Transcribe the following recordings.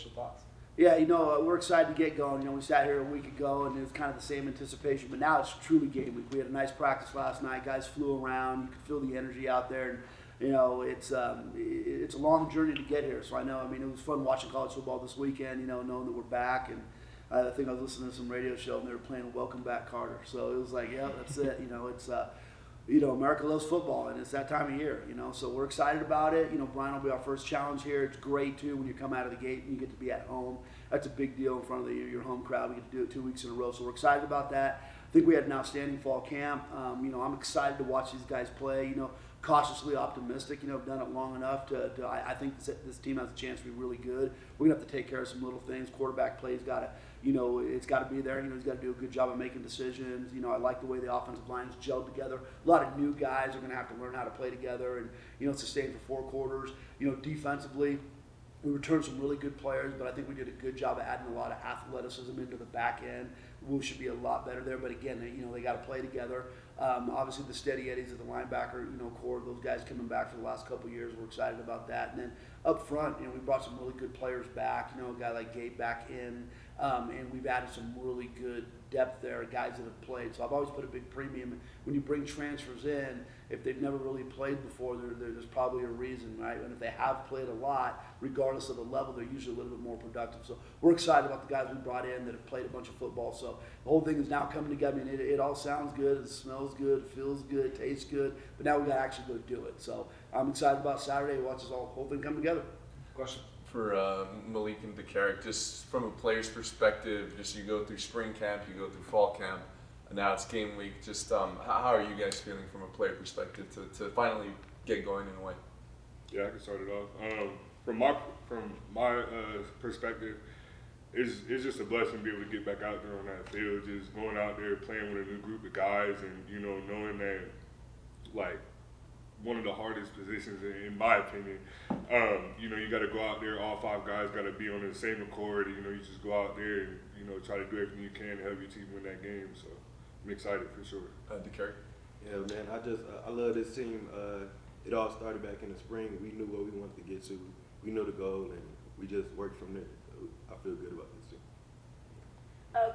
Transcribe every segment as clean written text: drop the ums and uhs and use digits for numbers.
initial thoughts? Yeah, we're excited to get going. We sat here a week ago, and it was kind of the same anticipation, but now it's truly game week. We had a nice practice last night. Guys flew around. You could feel the energy out there, and it's a long journey to get here. So I know. It was fun watching college football this weekend. Knowing that we're back, and I think I was listening to some radio show, and they were playing "Welcome Back, Carter." So it was like, yeah, that's it. It's America loves football, and it's that time of year, So we're excited about it. Bryant will be our first challenge here. It's great, too, when you come out of the gate and you get to be at home. That's a big deal in front of your home crowd. We get to do it 2 weeks in a row, so we're excited about that. I think we had an outstanding fall camp. I'm excited to watch these guys play. Cautiously optimistic. I've done it long enough I think this team has a chance to be really good. We're going to have to take care of some little things. Quarterback play's got to, it's got to be there. He's got to do a good job of making decisions. I like the way the offensive line is gelled together. A lot of new guys are going to have to learn how to play together and, sustain for 4 quarters. Defensively, we returned some really good players, but I think we did a good job of adding a lot of athleticism into the back end. We should be a lot better there, but again, they got to play together. Obviously, the steady eddies of the linebacker, core, those guys coming back for the last couple of years, we're excited about that. And then up front, we brought some really good players back. A guy like Gabe back in, and we've added some really good depth there, guys that have played. So I've always put a big premium when you bring transfers in. If they've never really played before, there's probably a reason, right? And if they have played a lot, regardless of the level, they're usually a little bit more productive. So we're excited about the guys we brought in that have played a bunch of football. So the whole thing is now coming together. It all sounds good, it smells good, feels good, tastes good, but now we got to actually go do it. So I'm excited about Saturday. Watch this whole thing come together. Question? For Malik and Dakerric, just from a player's perspective, just you go through spring camp, you go through fall camp, and now it's game week. Just how are you guys feeling from a player perspective to finally get going in a way? Yeah, I can start it off. From my perspective, it's just a blessing to be able to get back out there on that field, just going out there playing with a new group of guys, and knowing that one of the hardest positions in my opinion. You got to go out there. All 5 guys got to be on the same accord. You just go out there and try to do everything you can to help your team win that game. So I'm excited for sure. Dakerric? Yeah, man. I love this team. It all started back in the spring. We knew what we wanted to get to. We knew the goal, and we just worked from there. So I feel good about this team.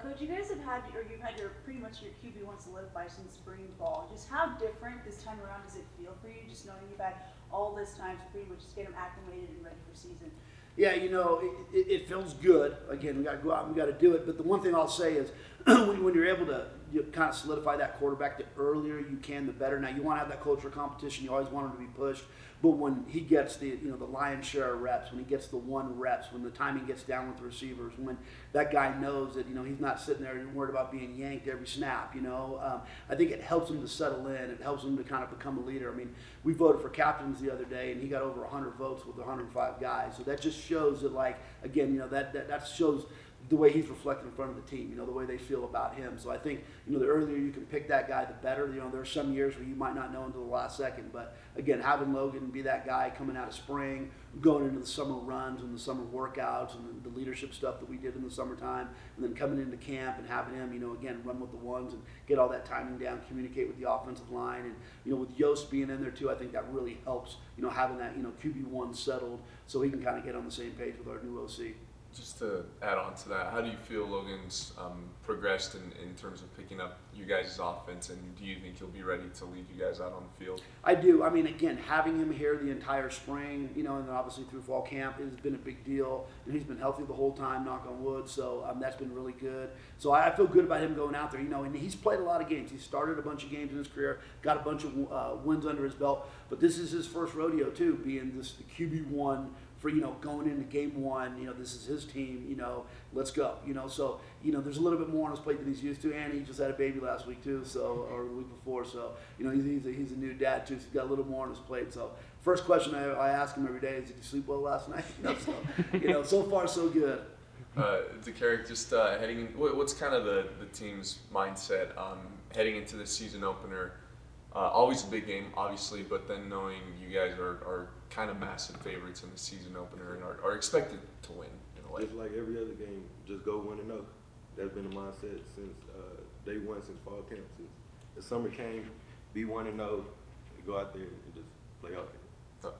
Coach, you guys have had, or you've had pretty much your QB1 solidified since spring ball. Just how different this time around does it feel for you, just knowing you've had all this time to pretty much just get them acclimated and ready for season? Yeah, it feels good. Again, we got to go out and we got to do it. But the one thing I'll say is when you're able to kind of solidify that quarterback, the earlier you can, the better. Now, you want to have that culture of competition. You always want him to be pushed. But when he gets the lion's share of reps, when he gets the 1 reps, when the timing gets down with the receivers, when that guy knows that he's not sitting there and worried about being yanked every snap, I think it helps him to settle in. It helps him to kind of become a leader. We voted for captains the other day, and he got over 100 votes with 105 guys. So that just shows that, that shows the way he's reflected in front of the team, the way they feel about him. So I think, the earlier you can pick that guy, the better. There's some years where you might not know until the last second. But, again, having Logan be that guy coming out of spring, going into the summer runs and the summer workouts and the leadership stuff that we did in the summertime, and then coming into camp and having him, again, run with the ones and get all that timing down, communicate with the offensive line. And, with Yost being in there, too, I think that really helps, having that, QB1 settled so he can kind of get on the same page with our new OC. Just to add on to that, how do you feel Logan's progressed in terms of picking up you guys' offense, and do you think he'll be ready to lead you guys out on the field? I do. Again, having him here the entire spring, and then obviously through fall camp has been a big deal. And he's been healthy the whole time, knock on wood, so that's been really good. So I feel good about him going out there, and he's played a lot of games. He started a bunch of games in his career, got a bunch of wins under his belt, but this is his first rodeo too, being the QB1 for, going into game 1, this is his team, let's go, so, there's a little bit more on his plate than he's used to, and he just had a baby last week too, so, or the week before, so, he's a new dad too, so he's got a little more on his plate. So first question I ask him every day is, did you sleep well last night? So, so far so good. Dakerric, just heading in, what's kind of the team's mindset heading into the season opener? Always a big game, obviously, but then knowing you guys are kind of massive favorites in the season opener and are expected to win in a way. Just like every other game, just go 1-0. That's been the mindset since day 1, since fall camp. Since the summer came, be 1-0, go out there and just play out there.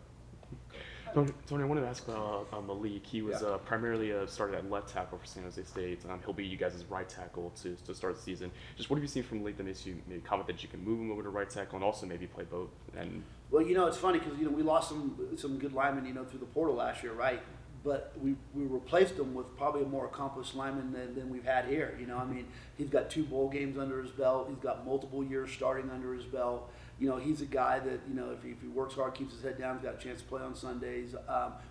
Tony, I wanted to ask about Malik. He was Yeah. primarily started at left tackle for San Jose State. He'll be you guys' right tackle to start the season. Just what have you seen from Malik that makes you maybe confident that you can move him over to right tackle and also maybe play both? And Well, it's funny because we lost some good linemen through the portal last year, right? But we replaced them with probably a more accomplished lineman than we've had here. He's got 2 bowl games under his belt. He's got multiple years starting under his belt. He's a guy that, if he works hard, keeps his head down, he's got a chance to play on Sundays.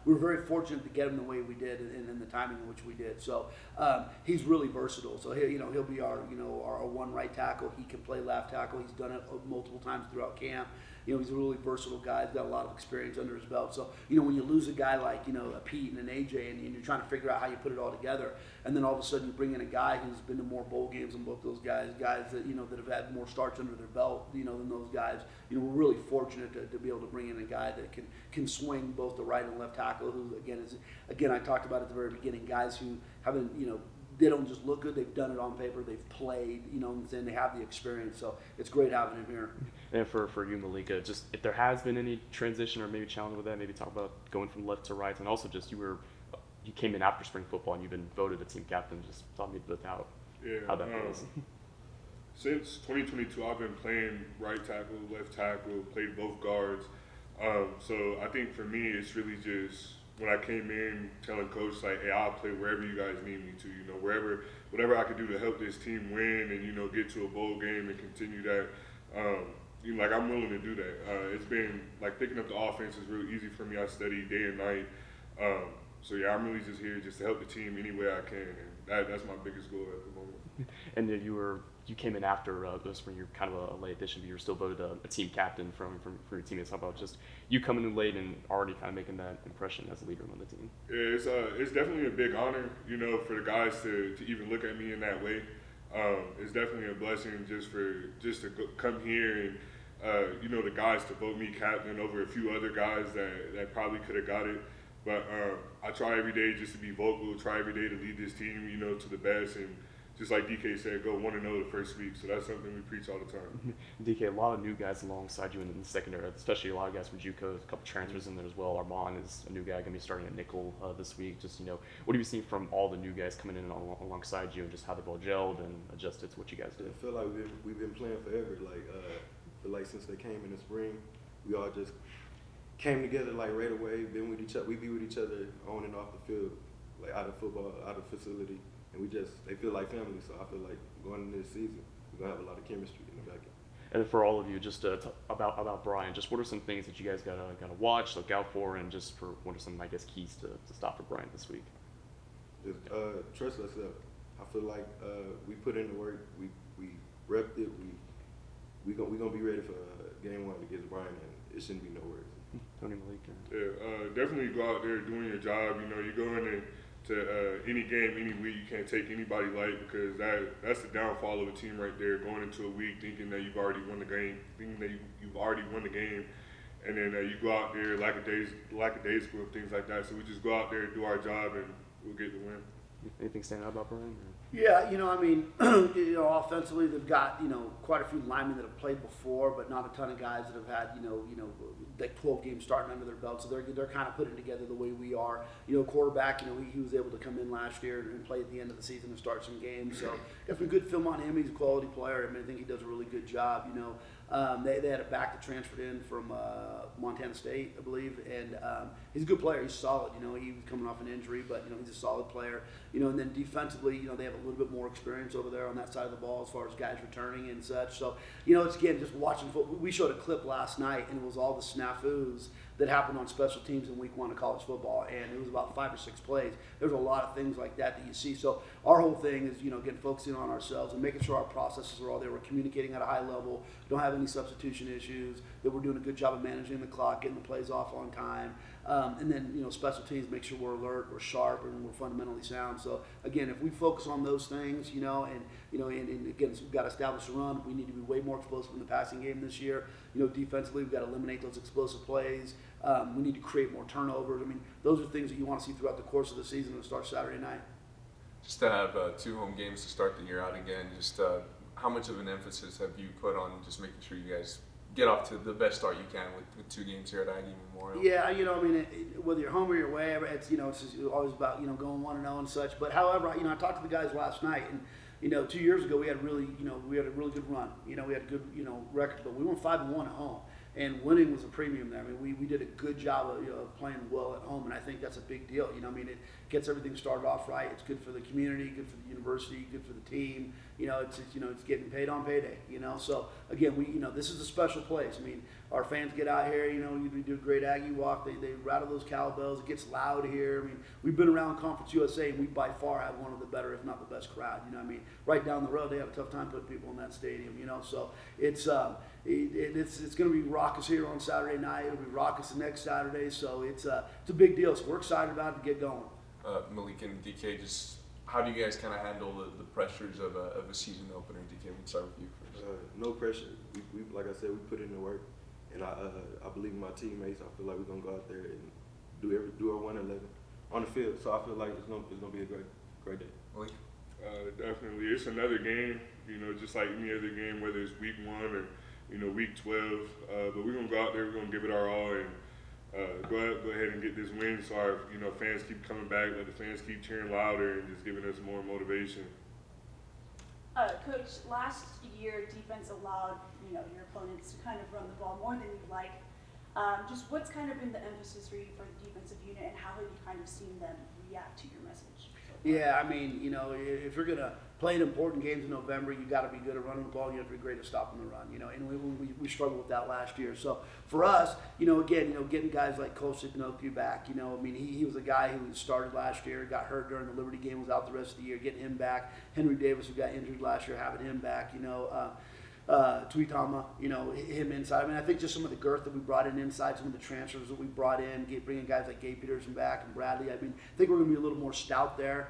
We were very fortunate to get him the way we did and the timing in which we did. So he's really versatile. So he'll be our one right tackle. He can play left tackle. He's done it multiple times throughout camp. He's a really versatile guy. He's got a lot of experience under his belt. So, when you lose a guy like, a Pete and an AJ and you're trying to figure out how you put it all together, and then all of a sudden you bring in a guy who's been to more bowl games than both those guys that, that have had more starts under their belt, than those guys. We're really fortunate to be able to bring in a guy that can swing both the right and left tackle, who, again, I talked about at the very beginning, guys who haven't, they don't just look good, they've done it on paper, they've played, and they have the experience. So it's great having him here. And for you, Malika, just if there has been any transition or maybe challenge with that, maybe talk about going from left to right, and also just you came in after spring football and you've been voted a team captain. Just talk me about how that feels. Since 2022, I've been playing right tackle, left tackle, played both guards. So I think for me, it's really just when I came in telling coach, like, hey, I'll play wherever you guys need me to, whatever I could do to help this team win and, get to a bowl game and continue that. I'm willing to do that. It's been, picking up the offense is really easy for me. I study day and night. I'm really just here just to help the team any way I can. And that's my biggest goal at the moment. And you came in after the spring. You're kind of a late addition, but you were still voted a team captain from your teammates. How about just you coming in late and already kind of making that impression as a leader on the team? Yeah, it's definitely a big honor, for the guys to even look at me in that way. It's definitely a blessing just to come here and the guys to vote me captain over a few other guys that probably could have got it. But I try every day just to be vocal, try every day to lead this team, to the best. And just like DK said, go 1-0 the first week. So that's something we preach all the time. DK, a lot of new guys alongside you in the secondary, especially a lot of guys from JUCO, a couple transfers in there as well. Armand is a new guy going to be starting at nickel this week. Just, what have you seen from all the new guys coming in alongside you and just how they've all gelled and adjusted to what you guys did? I feel like we've been playing forever. Since they came in the spring, we all just came together right away. Been with each other. We be with each other on and off the field, out of football, out of facility. And they feel like family, so I feel like going into this season, we're going to have a lot of chemistry in the back end. And for all of you, just about Bryant, just what are some things that you guys gotta watch, look out for, and just for what are some, keys to stop for Bryant this week? Just trust ourselves. I feel like we put in the work, we repped it, we gonna be ready for game 1 against Bryant, and it shouldn't be no worries. Tony, Malik. Yeah, definitely go out there doing your job. You go in to any game, any week, you can't take anybody light because that's the downfall of a team right there. Going into a week thinking that you've already won the game, and then you go out there lackadaisical and things like that. So we just go out there, do our job, and we'll get the win. Anything stand out about Bryant? Yeah, offensively they've got, quite a few linemen that have played before, but not a ton of guys that have had, 12 games starting under their belt. So they're kind of putting together the way we are. Quarterback, he was able to come in last year and play at the end of the season and start some games. So got some good film on him. He's a quality player. I think he does a really good job. They had a back that transferred in from Montana State, I believe, and he's a good player. He's solid. He was coming off an injury, but he's a solid player. And then defensively, they have a little bit more experience over there on that side of the ball as far as guys returning and such. So, it's again just watching football. We showed a clip last night, and it was all the snafus that happened on special teams in week 1 of college football, and it was about 5 or 6 plays. There's a lot of things like that you see. So our whole thing is, again, focusing on ourselves and making sure our processes are all there. We're communicating at a high level, don't have any substitution issues, that we're doing a good job of managing the clock, getting the plays off on time. And then, special teams, make sure we're alert, we're sharp, and we're fundamentally sound. So, again, if we focus on those things, and again, we've got to establish a run. We need to be way more explosive in the passing game this year. Defensively, we've got to eliminate those explosive plays. We need to create more turnovers. Those are things that you want to see throughout the course of the season and start Saturday night. Just to have 2 home games to start the year out again, just how much of an emphasis have you put on just making sure you guys get off to the best start you can with 2 games here at Aggie Memorial. Yeah, I mean, whether you're home or you're away, it's it's just always about going 1-0 and such. But however, I talked to the guys last night, and 2 years ago we had really we had a really good run. We had a good record, but we went 5-1 at home. And winning was a premium there. I mean, we did a good job of playing well at home, and I think that's a big deal. I mean, it gets everything started off right. It's good for the community, good for the university, good for the team. It's getting paid on payday. So again, this is a special place. I mean, our fans get out here. We do a great Aggie walk. They rattle those cowbells. It gets loud here. I mean, we've been around Conference USA, and we by far have one of the better, if not the best crowd. I mean, right down the road, they have a tough time putting people in that stadium. So it's going to be raucous here on Saturday night. It'll be raucous the next Saturday. So it's a big deal. So we're excited about it to get going. Malik and DK, just how do you guys kind of handle the pressures of a season opener? DK, we'll start with you first. No pressure. We like I said, we put in the work, and I believe in my teammates. I feel like we're gonna go out there and do our 111 on the field. So I feel like it's gonna be a great day. Malik? Definitely, it's another game. Just like any other game, whether it's week 1 or week 12. But we're gonna go out there. We're gonna give it our all and go ahead and get this win. So our fans keep coming back. Let the fans keep cheering louder and just giving us more motivation. Coach, last year defense allowed your opponents to kind of run the ball more than you'd like. Just what's kind of been the emphasis for you for the defensive unit, and how have you kind of seen them react to your message? Yeah, I mean, if you're gonna play in important games in November, you got to be good at running the ball. You have to be great at stopping the run. And we struggled with that last year. So for us, again, getting guys like Kosik Noku back. I mean, he was a guy who started last year, got hurt during the Liberty game, was out the rest of the year. Getting him back. Henry Davis, who got injured last year, having him back. Tuitama, him inside. I mean, I think just some of the girth that we brought in inside, some of the transfers that we brought in, bringing guys like Gabe Peterson back and Bradley. I mean, I think we're going to be a little more stout there.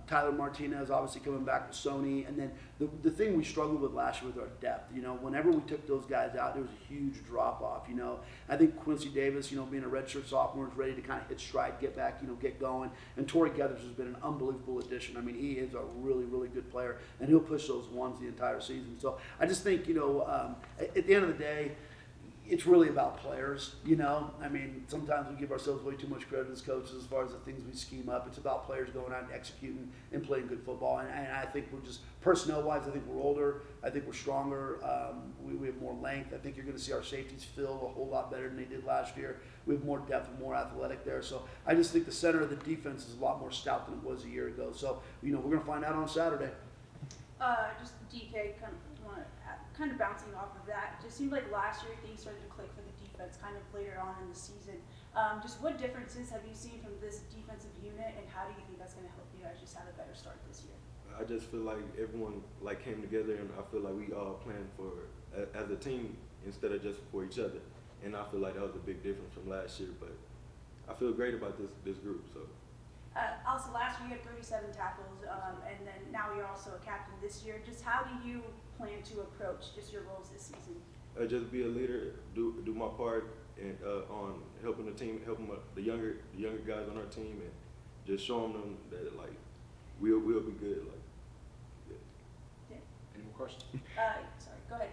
Tyler Martinez obviously coming back with Sony, and then the thing we struggled with last year was our depth. Whenever we took those guys out, there was a huge drop off. I think Quincy Davis, being a redshirt sophomore, is ready to kind of hit stride, get back, get going. And Torrey Geathers has been an unbelievable addition. I mean, he is a really, really good player, and he'll push those ones the entire season. So I just think, at the end of the day, it's really about players, I mean, sometimes we give ourselves way too much credit as coaches as far as the things we scheme up. It's about players going out and executing and playing good football. And I think we're just, personnel-wise, I think we're older. I think we're stronger. We have more length. I think you're going to see our safeties fill a whole lot better than they did last year. We have more depth and more athletic there. So I just think the center of the defense is a lot more stout than it was a year ago. So, we're going to find out on Saturday. Just DK, kind of bouncing off of that, it just seemed like last year things started to click for the defense kind of later on in the season. Just what differences have you seen from this defensive unit, and how do you think that's going to help you guys just have a better start this year? I just feel like everyone came together, and I feel like we all planned as a team instead of just for each other. And I feel like that was a big difference from last year. But I feel great about this group. So. Also, last year you had 37 tackles, and then now you're also a captain this year. Just how do you plan to approach just your roles this season? Just be a leader, do my part, and on helping the team, helping the younger guys on our team, and just showing them that we'll be good. Any more questions? Sorry, go ahead.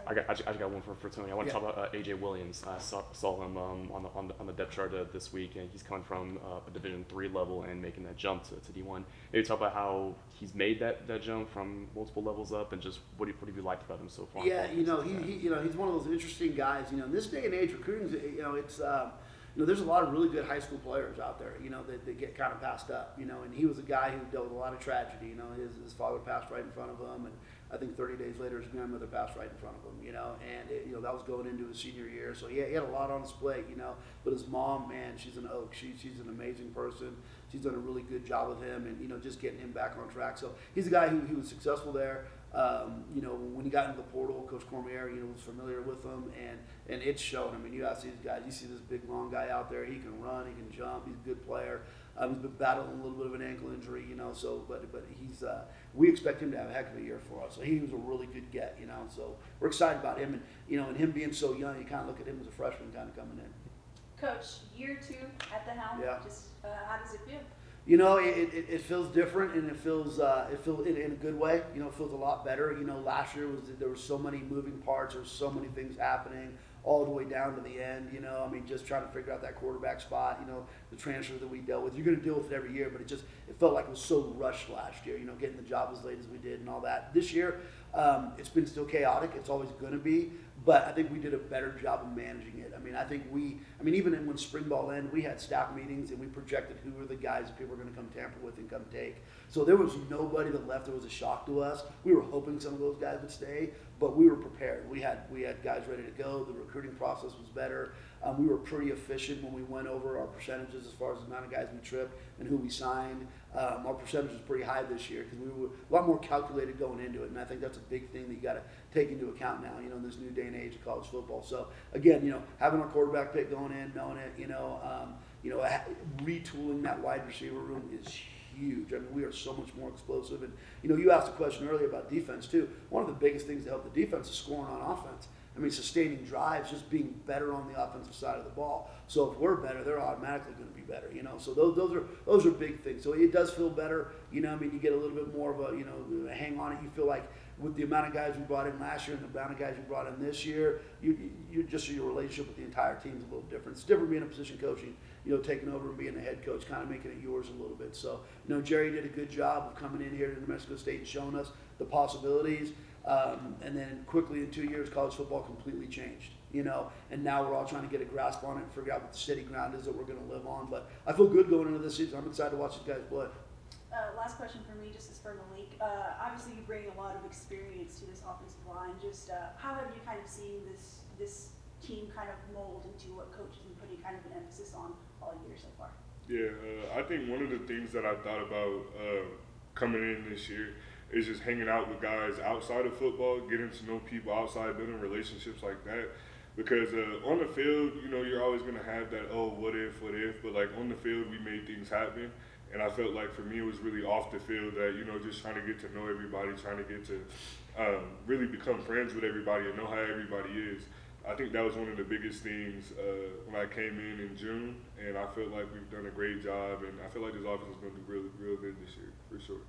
I just got one for Tony. I want to talk about AJ Williams. I saw him on the depth chart this week, and he's coming from a Division III level and making that jump to D1. Maybe talk about how he's made that jump from multiple levels up, and just what have you liked about him so far? Yeah, he's one of those interesting guys. In this day and age, recruiting, it's. There's a lot of really good high school players out there, that get kind of passed up, and he was a guy who dealt with a lot of tragedy. His father passed right in front of him, and I think 30 days later his grandmother passed right in front of him, and that was going into his senior year. So he had a lot on his plate, but his mom, man, she's an oak. She's an amazing person. She's done a really good job with him, and just getting him back on track. So he's a guy who was successful there. When he got into the portal, Coach Cormier, was familiar with him, and it's shown. I mean, you guys see these guys. You see this big, long guy out there. He can run. He can jump. He's a good player. He's been battling a little bit of an ankle injury, So, but he's. We expect him to have a heck of a year for us. So he was a really good get, So we're excited about him, and him being so young, you kind of look at him as a freshman, kind of coming in. Coach, year 2 at the helm. Yeah. Just how does it feel? You know, it feels different, and it feels in a good way. You know, it feels a lot better. You know, last year there were so many moving parts, there were so many things happening all the way down to the end. You know, I mean, just trying to figure out that quarterback spot. You know, the transfers that we dealt with. You're going to deal with it every year, but it felt like it was so rushed last year. You know, getting the job as late as we did and all that. This year, it's been still chaotic. It's always going to be. But I think we did a better job of managing it. I mean, even when spring ball ended, we had staff meetings and we projected who were the guys that people were going to come tamper with and come take. So there was nobody that left that was a shock to us. We were hoping some of those guys would stay, but we were prepared. We had guys ready to go. The recruiting process was better. We were pretty efficient when we went over our percentages as far as the amount of guys we tripped and who we signed. Our percentage was pretty high this year because we were a lot more calculated going into it, and I think that's a big thing that you got to take into account now, you know, in this new day and age of college football. So again, you know, having our quarterback pick going in, knowing it, retooling that wide receiver room is huge. I mean, we are so much more explosive. And you know, you asked a question earlier about defense too. One of the biggest things to help the defense is scoring on offense. I mean, sustaining drives, just being better on the offensive side of the ball. So if we're better, they're automatically going to be better, you know. So those are big things. So it does feel better, you know. I mean, you get a little bit more of a hang on it. You feel like with the amount of guys we brought in last year and the amount of guys we brought in this year, your relationship with the entire team is a little different. It's different being a position coaching, you know, taking over and being the head coach, kind of making it yours a little bit. So, you know, Jerry did a good job of coming in here to New Mexico State and showing us the possibilities. And then quickly in 2 years, college football completely changed, you know, and now we're all trying to get a grasp on it and figure out what the steady ground is that we're going to live on. But I feel good going into this season. I'm excited to watch these guys play. Last question for me, just is for Malik. Obviously, you bring a lot of experience to this offensive line. Just how have you kind of seen this team kind of mold into what Coach has been putting kind of an emphasis on all year so far? Yeah, I think one of the things that I thought about coming in this year is just hanging out with guys outside of football, getting to know people outside, building relationships like that. Because on the field, you know, you're always going to have that, oh, what if, but like on the field, we made things happen. And I felt like for me, it was really off the field that, you know, just trying to get to know everybody, trying to get to really become friends with everybody and know how everybody is. I think that was one of the biggest things when I came in June, and I feel like we've done a great job, and I feel like this offense is going to do really, real good this year, for sure.